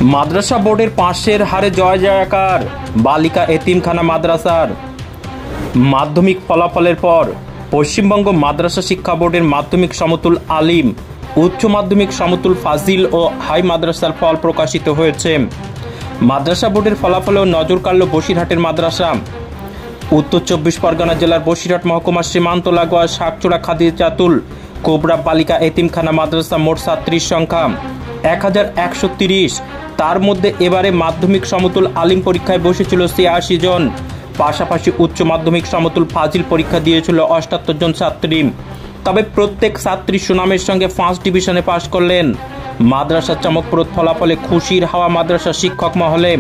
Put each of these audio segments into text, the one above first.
মাদ্রাসা বোর্ডের পাশের হারে জয় জয়কার বালিকা এতিমখানা মাদ্রাসার। মাধ্যমিক ফলাফলের পর পশ্চিমবঙ্গ মাদ্রাসা শিক্ষা বোর্ডের মাধ্যমিক সমতুল আলিম, উচ্চ মাধ্যমিক সমতুল ফাজিল ও হাই মাদ্রাসার ফল প্রকাশিত হয়েছে। মাদ্রাসা বোর্ডের ফলাফলেও নজর কাড়ল বসিরহাটের মাদ্রাসা। উত্তর 24 পরগনা জেলার বসিরহাট মহকুমার সীমান্ত লাগোয়া শাকচূড়া খাদিজাতুল কোবরা বালিকা এতিমখানা মাদ্রাসা মোট ছাত্রীর সংখ্যা 1130। তার মধ্যে এবারে মাধ্যমিক সমতুল আলিম পরীক্ষায় বসেছিল 86 জন। পাশাপাশি উচ্চ মাধ্যমিক সমতুল ফাজিল পরীক্ষা দিয়েছিল 78 জন ছাত্রী। তবে প্রত্যেক ছাত্রী সুনামের সঙ্গে ফার্স্ট ডিভিশনে পাশ করলেন। মাদ্রাসার চমকপ্রদ ফলাফলে খুশির হাওয়া মাদ্রাসা শিক্ষক মহলে।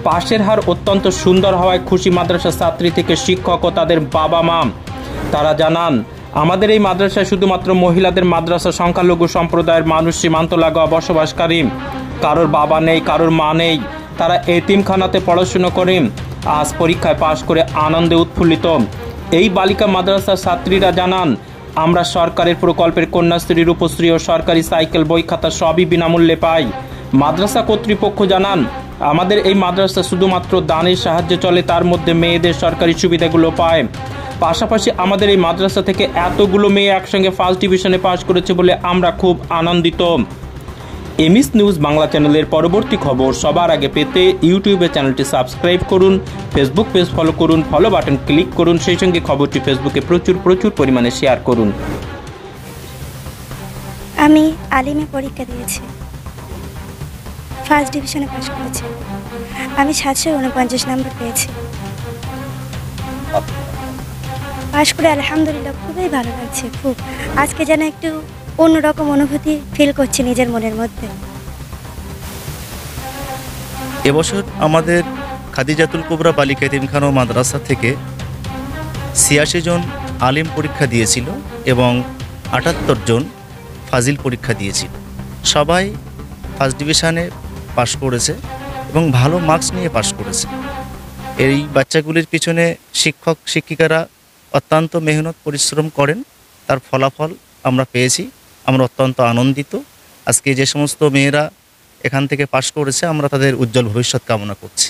পাশের হার অত্যন্ত সুন্দর হওয়ায় খুশি মাদ্রাসা ছাত্রী থেকে শিক্ষক ও তাদের বাবা মা। তারা জানান, আমাদের এই মাদ্রাসায় শুধুমাত্র মহিলাদের মাদ্রাসা, সংখ্যালঘু সম্প্রদায়ের মানুষ সীমান্ত লাগোয়া বসবাসকারী, কারোর বাবা নেই, কারোর মা নেই, তারা এতিমখানাতে পড়াশুনো করে আজ পরীক্ষায় পাশ করে আনন্দে উৎফুল্লিত। এই বালিকা মাদ্রাসার ছাত্রীরা জানান, আমরা সরকারের প্রকল্পের কন্যাশ্রী, রূপশ্রী ও সরকারি সাইকেল, বই খাতা সবই বিনামূল্যে পাই। মাদ্রাসা কর্তৃপক্ষ জানান, আমাদের এই মাদ্রাসা শুধুমাত্র দানের সাহায্যে চলে, তার মধ্যে মেয়েদের সরকারি সুবিধাগুলো পায়। পাশাপাশি আমাদের এই মাদ্রাসা থেকে এতগুলো মেয়ে একসঙ্গে ফার্স্ট ডিভিশনে পাশ করেছে বলে আমরা খুব আনন্দিত। এমএস নিউজ বাংলা চ্যানেলের পরবর্তী খবর সবার আগে পেতে ইউটিউবে চ্যানেলটি সাবস্ক্রাইব করুন, ফেসবুক পেজ ফলো করুন, ফলো বাটন ক্লিক করুন, সেই সঙ্গে খবরটি ফেসবুকে প্রচুর পরিমাণে শেয়ার করুন। আমি আলিমে পরীক্ষা দিয়েছি, ফার্স্ট ডিভিশনে পাশ করেছি। আমি 749 নম্বর পেয়েছি। পাশ করে আলহামদুলিল্লাহ খুবই ভালো লাগছে। খুব আজকে যেন একটু অন্যরকম অনুভূতি ফিল করছি নিজের মনের মধ্যে। এবছর আমাদের খাদিজাতুল কোবরা বালিকা এতিমখানা মাদ্রাসা থেকে 86 জন আলিম পরীক্ষা দিয়েছিল এবং 78 জন ফাজিল পরীক্ষা দিয়েছিল। সবাই ফার্স্ট ডিভিশনে পাশ করেছে এবং ভালো মার্কস নিয়ে পাশ করেছে। এই বাচ্চাগুলির পিছনে শিক্ষক শিক্ষিকারা অত্যন্ত মেহনত পরিশ্রম করেন, তার ফলাফল আমরা পেয়েছি। আমরা অত্যন্ত আনন্দিত। আজকে যে সমস্ত মেয়েরা এখান থেকে পাশ করেছে, আমরা তাদের উজ্জ্বল ভবিষ্যৎ কামনা করছি।